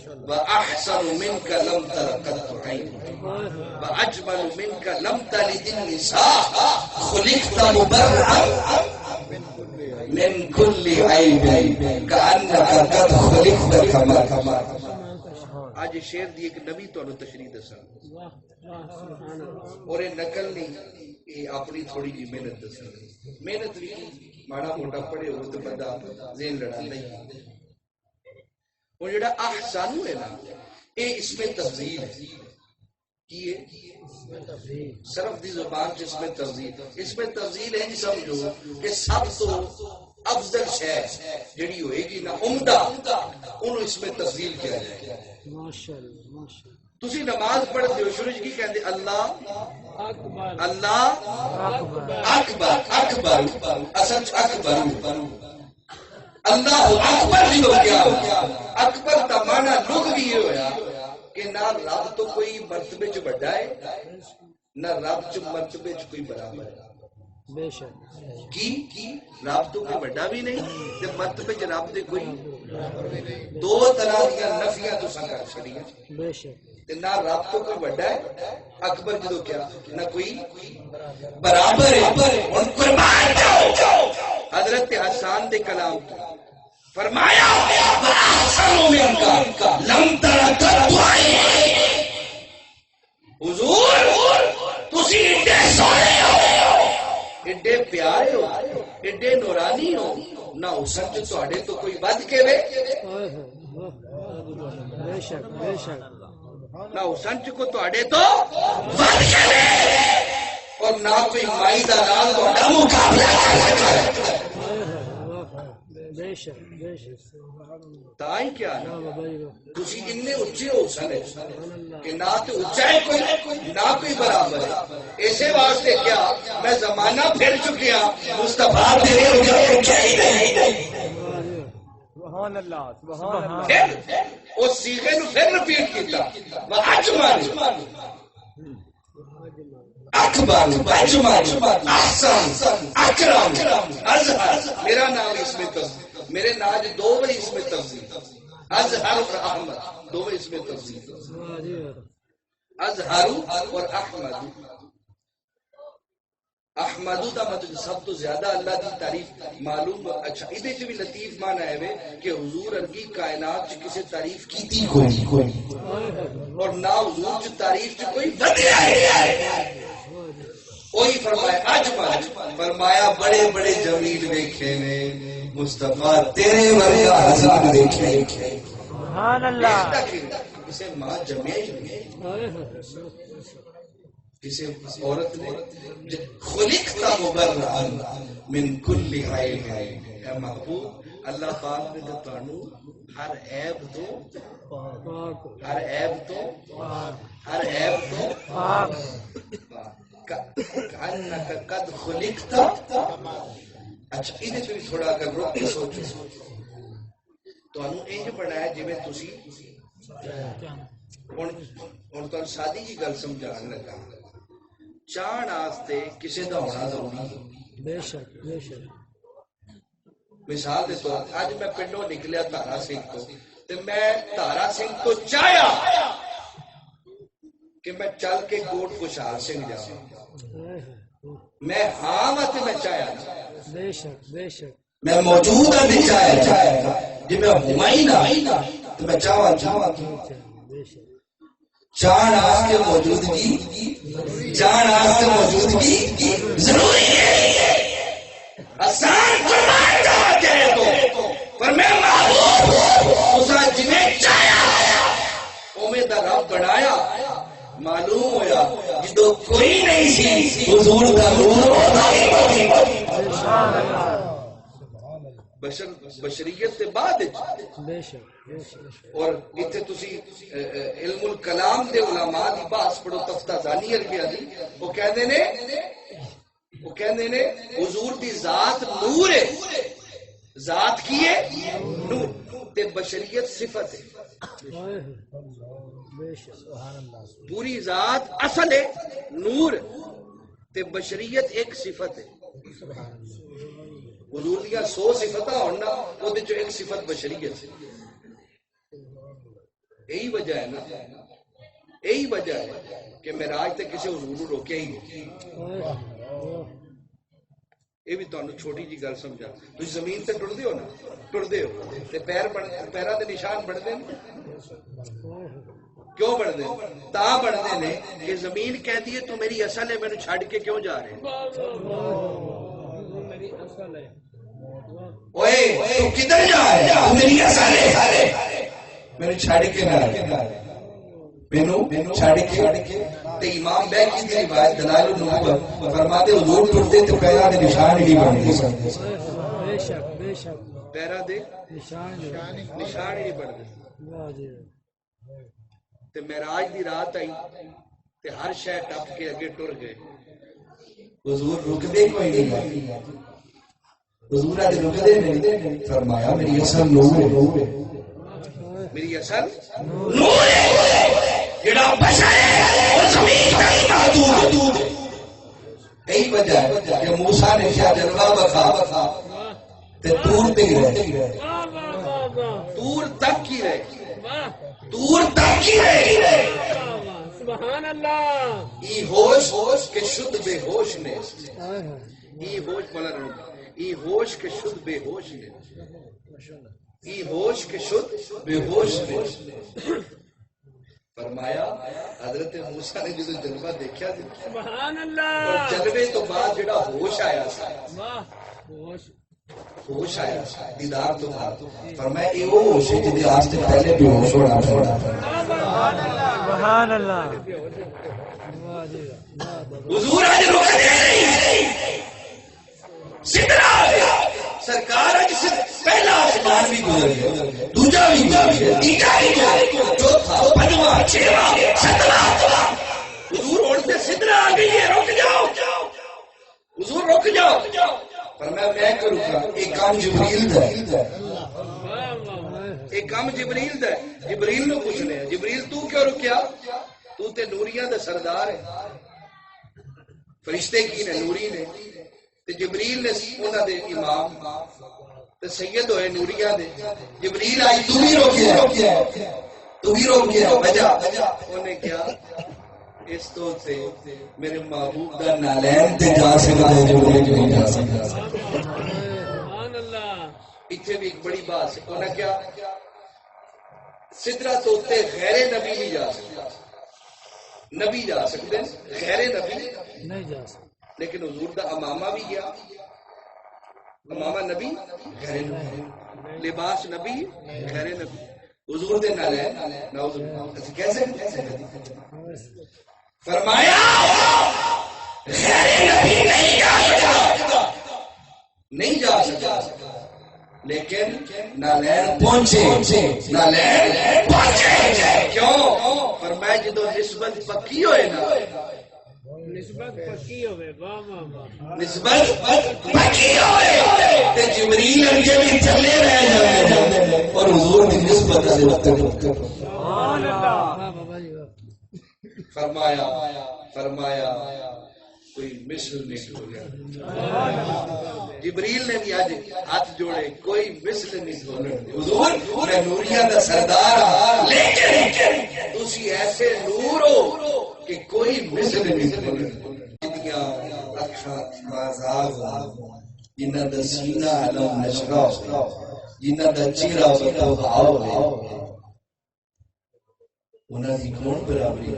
وَأَحْسَنُ مِنْكَ لَمْ تَرَ قَطُّ عَيْنٌ وَأَجْمَلُ مِنْكَ لَمْ تَلِدِ النِّسَاءُ خُلِقْتَ مُبَرَّأً مِنْ كُلِّ عَيْبٍ كَأَنَّكَ قَدْ خُلِقْتَ كَمَا. آج شعر دی ایک نبی تو تشریح دسا اور یہ نقل نہیں، یہ اپنی تھوڑی جی محنت دسا. محنت بھی ماڑا موٹا پڑھے ہو تو بندہ ذہن لڑا نہیں. اور جڑا احسن ہے نا، یہ اس میں تفضیل ہے. کی ہے صرف دی زبان جس میں تفضیل، اس میں تفضیل ہے نہیں سمجھو کہ سب تو افضل شے جڑی ہوئے گی نا عمدہ، انہوں اس میں تفضیل کیا جائے گا. تسی نماز پڑھتے ہو شروع کی کہتے اللہ اللہ اکبر اکبر اصل اکبر اللہ اکبر جو کیا اکبر کا معنی لغوی بھی یہ ہویا کہ نہ رب تو کوئی مرتبے چ بڑا ہے نہ رب چ مرتبے چ کوئی برابر ہے. بے شک کی رب تو کوئی بڑا بھی نہیں تے مرتبے چ رب دے کوئی دو طرح دی نفیاں تو کر چھڑیاں. بے شک نہ رب تو کوئی بڑا ہے اکبر جدو کیا نہ کوئی برابر ہے. ہن قربان جاؤ حضرت حسان دے کلام کی فرمایا لم تر قط حضور تسی ایڈے سونے ہو ایڈے پیارے ہو ایڈے نورانی ہو نہ حسن جو تواڈے تو کوئی ود کے وے. بے شک بے شک نہ حسن کو تواڈے تو ود کے وے اور نہ کوئی مائی دا نال تواڈا مقابلہ کر سکے. بے شک بے شک تائی کیا تسی اتنے اچھے ہو سنے کہ نہ تو اونچا ہے کوئی نہ کوئی برابر ہے. ایسے واسطے کیا میں زمانہ پھر چکیا مصطفیٰ تیرے اونچے ہی نہیں. سبحان اللہ سبحان اللہ. اس صیغے نو پھر رپیٹ کیتا واجمل اکبر اجمل احسن اکرم اظہر. میرا نام اس میں تفضیل، میرے نام دو بار اس میں تفضیل، اظہر اور احمد دو بار اس میں تفضیل. اظہر اور احمد. احمدو دا مطلب سب تو زیادہ اللہ دی تعریف معلوم. اچھا ادھے چ بھی لطیف معنی ہے کہ حضور ارگی کائنات چ کسی تعریف کیتی کوئی اور نہ حضور چ تعریف چ کوئی ودیا ہے. وہی فرمایا اجمل فرمایا بڑے بڑے جمیل دیکھے نے مصطفیٰ تیرے ورگا حسین دیکھے. سبحان اللہ. اسے ماں جمعی کسی عورت نے خلقت مبرئا من کل عیب. اے محبوب اللہ پاک نے تانوں ہر عیب تو ہر عیب تو ہر عیب تو پاک کأنک قد خلقت. اچھا ادھے تو تھوڑا اگر روک کے سوچو تانوں انج بنایا جویں تسی ہن تو سادی جی گل سمجھان لگا. چاہن آستے کسی دا ہونا ضروری ہے. بے شک بے شک. مثال دے طور اج میں پنڈوں نکلیا تارا سنگھ تو تے میں تارا سنگھ تو چاہیا کہ میں چل کے کوٹ خوشحال سنگھ جاواں. میں ہاں تے میں چاہیا بے شک بے شک میں موجود ہاں تے چاہیا جے میں ہوں ہی نہ تے میں چاہواں بے شک. چاہن آستے موجودگی چاہن آستے موجودگی ضروری ہے. آسان فرمان جاؤ جائے تو پر میں محبوب اسا جنہیں چاہیا اومے دا رب بنایا. معلوم ہویا جدو کوئی نہیں سی حضور کا نور ہوتا ہے. بشریت سے بعد اور اتنے تسی علم الکلام دے علماء دی بحث پڑھو تفتازانی ارگیا دی وہ کہندے نے حضور دی ذات نور ہے. ذات کی ہے نور تے بشریت صفت ہے. پوری ذات اصل ہے نور تے بشریت ایک صفت ہے. حضور دیا 100 صفتاں ہونا وہ ایک صفت بشریت ہے. یہی وجہ ہے نا، یہی وجہ ہے کہ معراج تے کسی حضور کو روکیا ہی نہیں۔ یہ بھی تمہیں چھوٹی جی گل سمجھا، تھی زمین تے ٹردے ہو نا، ٹردے ہو تے پیراں دے نشان بڑھتے ہیں، کیوں بڑھتے ہیں؟ تا بڑھتے ہیں کہ زمین کہتی ہے تو میری اصل ہے، مینوں چھڈ کے کیوں جا رہے ہیں؟ اوئے تو کدھر جا رہے ہیں؟ میری اصل ہے، مینوں چھڈ کے نہ مینوں چھڈ کے۔ تے امام بیہقی دی روایت دلائل النبوت فرماتے حضور ٹرتے تے پیراں دے نشان ہی نہیں بنتے سن، بے شک بے شک پیراں دے نشان ہی نہیں بنتے۔ تے معراج دی رات آئی تے ہر شے ٹپ کے اگے ٹر گئے، حضور رکدے کوئی نہیں، حضور آج رکدے نہیں، فرمایا میری اصل نور ہے، میری اصل نور ہے، جڑا بشر ہے وہ زمین تک محدود ہے۔ یہی وجہ ہے کہ موسیٰ نے کیا جلوہ بخا تے دور تک رہے، دور تک ہی رہے، دور تک ہی رہے۔ سبحان اللہ۔ ای ہوش کے شد بے ہوش نے، ای ہوش بولا رہا، ای ہوش کے شد بے ہوش نے، ای ہوش کے شد بے ہوش نے۔ فرمایا حضرت موسیٰ نے جدو جلوہ دیکھا سبحان اللہ، اور جلوے تو بعد جڑا ہوش آیا سا، ہوش آیا سا دیدار تو بعد، فرمایا اے وہ ہوش ہے جدی آج سے پہلے بھی ہوش ہونا چھوڑا۔ سبحان اللہ۔ حضور آج رک دے نہیں، سدرا سرکار آج پہلا آسمان بھی گزر گیا، دوجا بھی گزر گیا، تیجا بھی گزر گیا، چوتھا پنجواں چھواں ستواں، حضور اڑتے سدرا آ گئی ہے، رک جاؤ حضور رک جاؤ۔ فرمایا میں کروں گا، ایک کام جبریل دا ہے، ایک کام جبریل دا ہے، جبریل نو پوچھنے ہیں، جبریل تو کیوں رکیا؟ تو تے نوریاں دا سردار ہے، فرشتے کی نے نوری نے، تے جبریل نے انہاں دے امام تے سید ہوئے نوریاں دے، جبریل آئی تو بھی روکیا، تو بھی روکیا، وجہ انہیں کیا اس تو سے میرے محبوب دا نالین تے جا سکتا ہے جو نہیں جا سکتا۔ سبحان اللہ۔ اتھے بھی ایک بڑی بات ہے، انہیں کیا سدرا تو تے غیر نبی نہیں جا سکتا، نبی جا سکتے غیر نبی نہیں جا سکتے، لیکن حضور دا امامہ بھی گیا، امامہ نبی غیر نبی، لباس نبی غیر نبی، حضور دے نالین نعوذ باللہ کیسے فرمایا غیر نبی نہیں جا سکتا، نہیں جا سکتا، لیکن نالین پہنچے، نالین پہنچے، کیوں؟ فرمایا جدو نسبت پکی ہوئے نا، نسبت پکی ہوئے، نسبت پکی ہوئے تے جبریل انجے بھی چلے رہ جائے اور حضور کی نسبت سے وقت فرمایا کوئی مثل نہیں ڈھولیا، جبریل نے بھی آج ہاتھ جوڑے، کوئی مثل نہیں ڈھولے، حضور میں نوریہ دا سردار ہاں، لیکن تسی ایسے نور ہو کہ کوئی مثل نہیں ڈھولے، جنیاں اکھاں بازاغ، جنہ دا سینہ علم نشرہ، جنہ دا چہرہ بتوہاؤ ہے، انہاں دی کون برابری